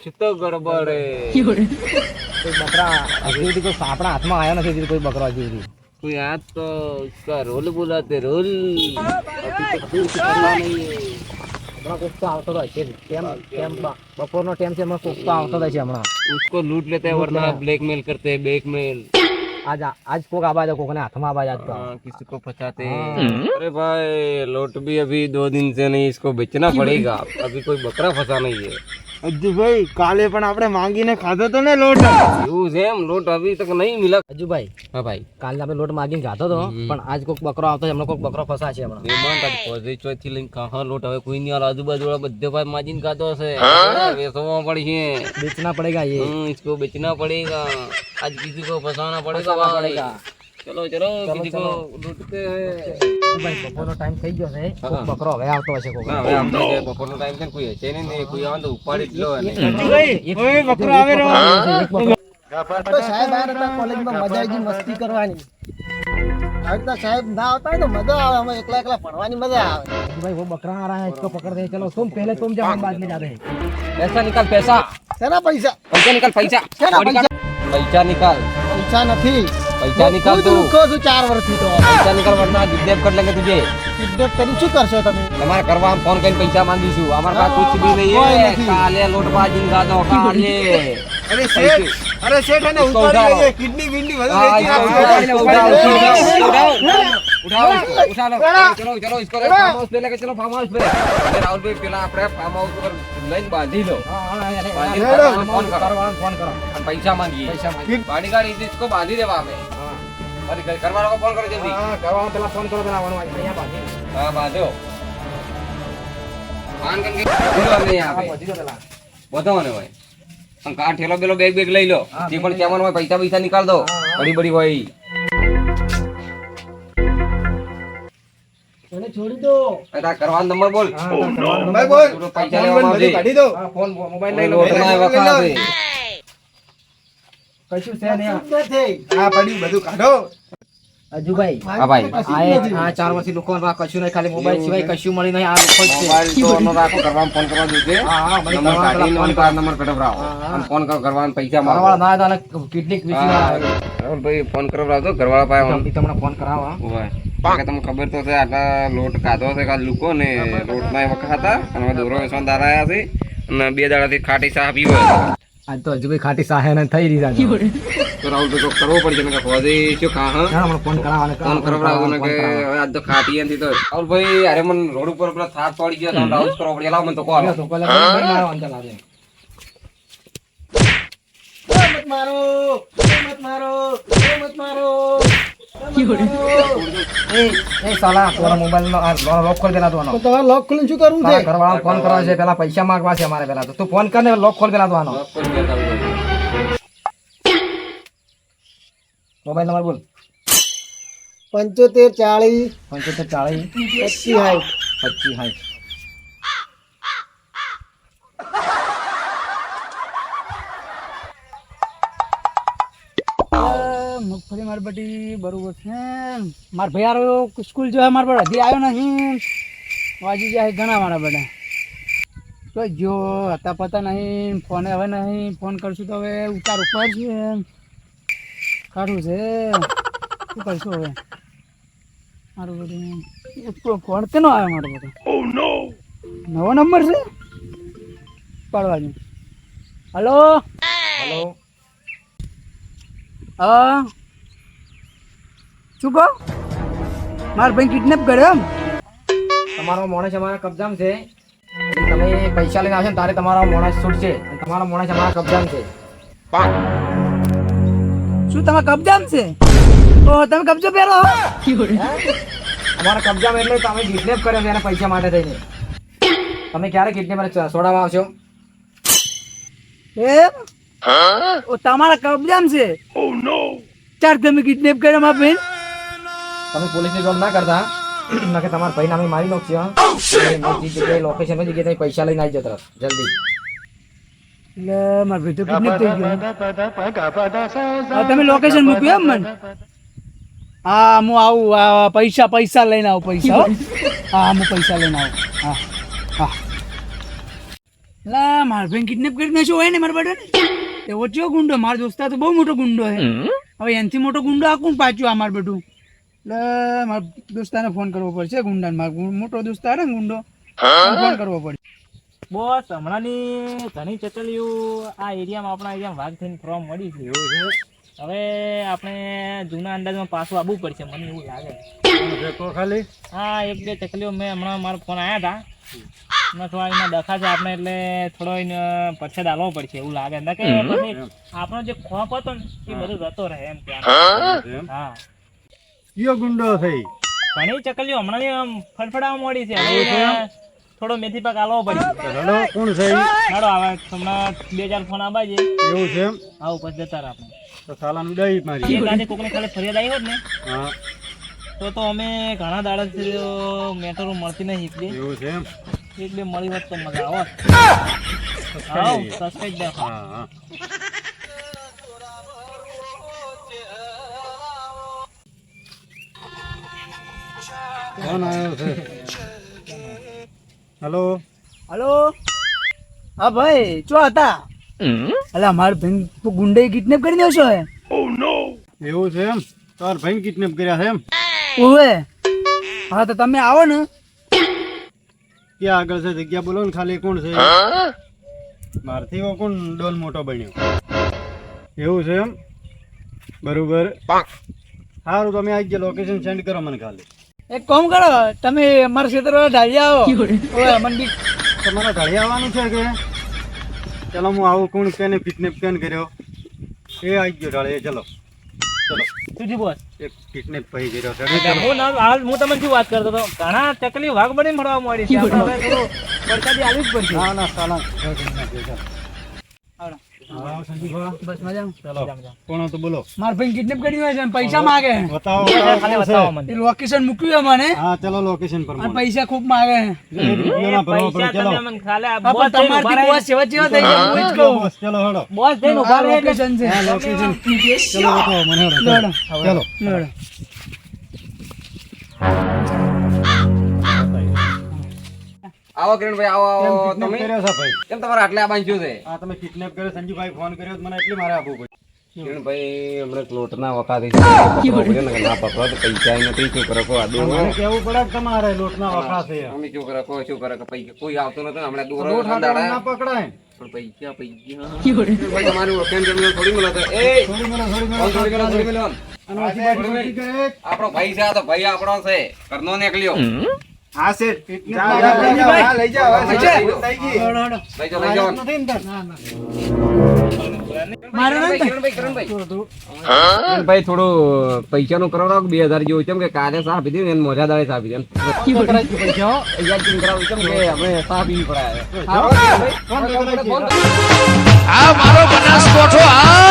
कुछ तो गड़बड़ है। કોઈ બકરા હજી સુધી કોઈ આપણા હાથમાં આવ્યો નથી હજી કોઈ બકરો હજી સુધી कोई आज तो उसका रोल बुलाते रोल, अभी तो कुछ पता नहीं है। હમણાં કોક તો આવતો હોય છે બપોરનો ટાઈમ છે હમણાં કોક તો આવતો હોય છે હમણાં उसको लूट लेते हैं, वरना ब्लैकमेल करते हैं, ब्लैकमेल। આજ કોક આબાજ કોકને હાથમાં આબાજ આજ તો हाँ, किसी को फंसाते हैं। अरे भाई लोट भी अभी 2 दिन से नहीं, इसको बेचना पड़ेगा। अभी कोई बकरा फंसा नहीं है। અજ્જુભાઈ કાલે પણ આપણે માંગીને ખાધો તો ને લોટ એવું છે એમ? લોટ અભી તક નહીં મિલા। હજુભાઈ હા ભાઈ, કાલે આપણે લોટ માગીને ખાધો તો પણ આજ કોક બકરો આવતો છે હમણાં કોક બકરો ફસા છે હમણાં મહેમાન તારી પોઝી ચોથી લઈને કહા લોટ હવે કોઈ નહીં આલો, આજુબાજુ વાળા બધે ભાઈ માજીને ખાતો હશે, વેચવા પડી છે। बेचना पड़ेगा ये इसको बेचना पड़ेगा, आज किसी को फंसाना पड़ेगा भाई। चलो चलो किसी को लूटते हैं। ભાઈ બપોરનો ટાઈમ થઈ ગયો છે કોક બકરો હવે આવતો હશે કોક હવે આમ તો જે બપોરનો ટાઈમ છે ને કોઈ હશે નહીં, કોઈ આવે તો ઉપાડી જ લો એને। ઓય બકરો આવે રો તો સાહેબ આ હતા કોલેજમાં મજા આવી ગઈ મસ્તી કરવાની આ તો સાહેબ ના આવતા હોય તો મજા આવે અમે એકલા એકલા ભણવાની મજા આવે भाई वो बकरा आ रहा है इसको पकड़ दे चलो तुम पहले तुम जाओ हम बाद में जाते हैं पैसा निकाल, पैसा શેના પૈસા पैसा निकाल, पैसा શેના પૈસા पैसा निकाल, પૈસા નથી पैसा निकाल તું तू, રૂકો છું 4 વર્ષથી તો पैसा निकाल वरना किडनैप कर लेंगे तुझे। કિડનેપ કરી શું કરશો તમે તમારે કરવા ફોન કરીને પૈસા માંગીશું, અમારા પાસે કુછ भी नहीं કોઈ है। નથી। કાલે લોટબાજી ગાધો કાલે। અરે શેઠ અરે શેઠ એને इसको ઉપાડી उठाओ। લઈએ કિડની વિડની બધું हाँ, વેચી इसको નાખો। उठाओ, उठाओ, उठा लो, चलो चलो इसको फार्म हाउस पे लेके चलो, फार्म हाउस पे। अरे राहुल भाई પેલા આપણે ફાર્મ હાઉસ પર લઈને બાંધી લો, फोन करो, फोन करो और पैसा मांगिए। गाड़ी इसको बांधी देवा हमें। और घर वालों को फोन करो जल्दी। हाँ करवाओ पहला फोन करो पहला यहाँ बांधी हाँ बांधो, फोन करके बोलो हमने यहाँ पे बांधी दो पहला बताओ ने भाई। हम कहाँ ठेलो बेलो बैग बैग लई लो, જે પણ કેમન હોય પૈસા પૈસા निकाल दो, बड़ी बड़ी હોય। મને છોડી દો અરે કરવાનો નંબર બોલ, ભાઈ બોલ પૂરો પૈસા ફોન લેવામાં બધું આવશે। કાઢી દો हाँ फोन मोबाइल नहीं लो લોટમાં એ વખત આવે। कशु से नहीं નથી આ પડ્યું બધું કાઢો अजू भाई હા ભાઈ, આ 4 વર્ષથી લોકો કશું નહીં ખાલી મોબાઈલ સિવાય કશું મળી નહીં આ લોકો જ છે મોબાઈલ તો નો રાખો, કરવાનું ફોન કરવા જોઈશે। હા હા મને નંબર કરવા કાઢીને ફોન ઓન કાર નંબર કઢવરાવો, આમ ફોન કરવાનું પૈસા કરવાળા માંગો। ના હતા કિડની વિસી રાહુલ ભાઈ ફોન કરાવરાવજો ઘરવાળા પાસે આમ। તમને ફોન કરાવો ઓય કે તમને ખબર તો છે આટલા લોટ કાઢો છે કાલ લોકો ને લોટ ના વખત હતા અને હવે દોરો વેસવાન દારા આયા છે અને 2 દાડાથી ખાટી ચા પીવો છે। આજ તો હજુ ભાઈ ખાટી સાહેને થઈ રહી છે તો રાહુલ ભાઈ તો કરવો પડશે ને કે ફોજી શું ખા હા હમણાં ફોન કરાવવાનો ફોન કરાવરાવો ને કે હવે આજ તો ખાટી એનથી તો રાહુલ ભાઈ અરે મને રોડ ઉપર પેલા થાક પડી ગયો તો રાહુલ કરવો પડે, લાવ મને તો કોલ। તો પહેલા મારો અંતર લાગે મત મારો મત મારો મત મારો એ સાલા તમારા મોબાઈલ નો લોક કરી દેલા દોનો તો તમારે લોક ખોલીને શું કરવું છે ઘરવાળા ફોન કરવા છે પેલા પૈસા માંગવા છે અમારે પેલા તો તું ફોન કર ને લોક ખોલ દેલા દોનો લોક કરી દે રાહુલ ભાઈ। મોબાઈલ નંબર બોલ 75 40 75 40 25 હાઈટ 25 હાઈ મગફળી મારી બધી બરોબર છે મારા ભાઈ હારો સ્કૂલ જો મારા પર હજી આવ્યો નહીં વાજી જાય ઘણા મારા બધા તો જો હતા પતા નહીં ફોને હવે નહીં ફોન કરશું તો હવે ઉતાર ઉપર છે કાઢું છે શું કરશું હવે મારું બધું ફોન કેનો આવ્યો મારો બધો નવો નંબર છે પાડવાનો હલો હેલો હા શું કહો મારા ભાઈ કિડનેપ કર્યો એમ તમારો માણસ અમારા કબજામાં છે તમે પૈસા લઈને આવશો ને તારે તમારો માણસ છૂટશે અને તમારો માણસ અમારા કબજામાં છે શું તમે કબજામાં છે તો તમે કબજો પહેરો અમારા કબજામાં એટલે તમે કિડનેપ કર્યો છે એના પૈસા માટે થઈને તમે ક્યારે કિડનેપ છોડાવવા આવશો એમ ઓ તમારા કબજામાં છે ચાર તમે કિડનેપ કર્યો મારા બેન તમે પોલીસની જોબ ના કરતા નકે તમારા ભાઈ નામે મારી નાખશે જગ્યાએ લોકેશન જગ્યાએ તમે પૈસા લઈને આવી જતા જલ્દી એટલે મારા ભાઈ તો કિડનેપ થઈ ગયો હા, તમે લોકેશન મૂક્યું એમ મને હા હું આવું પૈસા લઈને આવું પૈસા હો. હા હું પૈસા લઈને આવું હા હા લા મારા ભાઈ કિડનેપ કરી નાખ્યો હોય ને મારા બેટા ને એવો ચો ગુંડો મારો દોસ્તાર તો બહુ મોટો ગુંડો છે હવે એનથી મોટો ગુંડો આ કોણ પાછું આ મારું બેટું એટલે મારા દોસ્તારને ફોન કરવો પડશે ગુંડાને મારો મોટો દોસ્તાર ને ગુંડો ફોન કરવો પડશે બોસ હમણાંની ઘણી ચકલીઓ આ એરિયામાં આપણા એરિયામાં વાઘ થઈને ફોર્મ મળી છે એવું છે હવે આપણે જૂના અંદાજમાં પાછું આવવું પડશે મને એવું લાગે ખાલી હા એક બે ચકલીઓ મેં હમણાં મારો ફોન આવ્યા હતા થોડા એના ડખા છે આપણે એટલે થોડો એને પરસેદ આલવો પડશે એવું લાગે ને કે પછી આપણો જે ખોફ હતો ને એ બધું જતો રહે એમ ત્યાં હા કયો ગુંડો થઈ ઘણી ચકલીઓ હમણાં આમ ફડફડાવા મળી છે હવે થોડો મેથી પાક આલવો પડશે રડો કોણ છે ચાલો આવે હમણાં 2-4 ફોન આવા છે એવું છે એમ આવું પછી જતા રહે આપણે તો સાલાનું દઈ મારી એક આજે કોકને ખાલી ફરિયાદ આવી હોત ને હા તો અમે ઘણા દાડાથી મેટરો મળતી નહીં એવું છે એમ એક બે મળી હોત તો મજા આવત સબસ્ક્રાઇબ દે હા હા કોણ આવ્યો છે હેલો હલો હા ભાઈ ચો હતા અલા મારા ભાઈ ગુંડે કિડનેપ કરી દો છો એવું છે એમ તાર ભાઈ કિડનેપ કર્યા છે એમ ઓવે હા તો તમે આવો ને ક્યાં આગળ છે જગ્યા બોલો ને ખાલી કોણ છે મારથી એવો કોણ ડોલ મોટો બન્યો એવું છે એમ બરોબર સારું તમે આવી ગયા લોકેશન સેન્ડ કરો મને ખાલી એક કામ કરો તમે અમારા ક્ષેત્ર ઢાળી આવો ઓવે મને બી તમારે ઘરે આવવાનું છે કે ચલો હું આવું કોણ કેને કિડનેપ કેન કર્યો એ આવી ગયો ઢાળે ચલો ચલો સુજી બોસ એક કિડનેપ ભાઈ કર્યો છે હું તમને શું વાત કરતો હતો ઘણા ચકલી વાઘ બની મળવા મળી છે આપણે હવે થોડું પરસાદી આલવી જ પડશે ના ના સાલા આવડો. હા સંજીભા બસ મજામાં ચલો કોણ હતો બોલો મારા ભાઈ કિડનેપ કરી દો છે અને પૈસા માંગે બતાવો ખાલી કોણ છે? બતાવો મને એ લોકેશન મૂક્યું મને હા ચલો લોકેશન પર અને પૈસા ખૂબ માંગે પૈસા તમે મને ખાલી આ હા, બોસ પણ થઈને તમારથી ઉભા બોસ સેવા જેવા થઈ ગયા હું જ કહું બસ ચલો હેડો બોસ થઈને ઉભા રહે એટલે લોકેશન છે લોકેશન ચલો બતાવો મને હેડો હેડો. ચલો લેવડો. આવો કિરણભાઈ આવો આવો કિડનેપ તમે કર્યો છે ભાઈ કેમ તમારે આટલે આ બાંધ્યું છે હા તમે કિડનેપ કર્યો સંજીભાઈ ફોન કર્યો તો મને એટલે મારે આપવું પડ્યું કિરણભાઈ હમણાં લોટના વખાથી ના પકડો તો પૈસા નથી શું કરો કહો આ દોરો મને કેવું પડે કે તમારે લોટના વખા છે અમે શું કરો કહો શું કરો કે પૈસા કોઈ આવતો નથી ને હમણાં દોરો લોટ હાથે ના પકડાય પણ પૈસા ભાઈ તમારું વખાણ જમીન થોડી મળે તો એ થોડી મને થોડી કોણ થોડી મળે થોડી મળે અને પછી બાજુ વળી ગયે. આપણો ભાઈ છે આ તો ભાઈ આપણો છે કરનો નીકળ્યો હા શેઠ કિડનેપ જા, લઈ જાઓ હા લઈ જાઓ લઈ જાઓ. થઈ ગઈ હેડો, હેડો. લઈ જાઓ લઈ જાઓ નથી ને તાર? મારે નહીં થાય. ભાઈ થોડું પૈસા નું કરાવો 2000 જેવું કેમ કે કાલે સાહ પીધી ને એને મોજા દાડે સાહ પીધી પૈસા કરાવું કેમ કે અમે સાહ પીવી પડે ફોન તો કરાવી. આ મારો બનાસકોઠો આ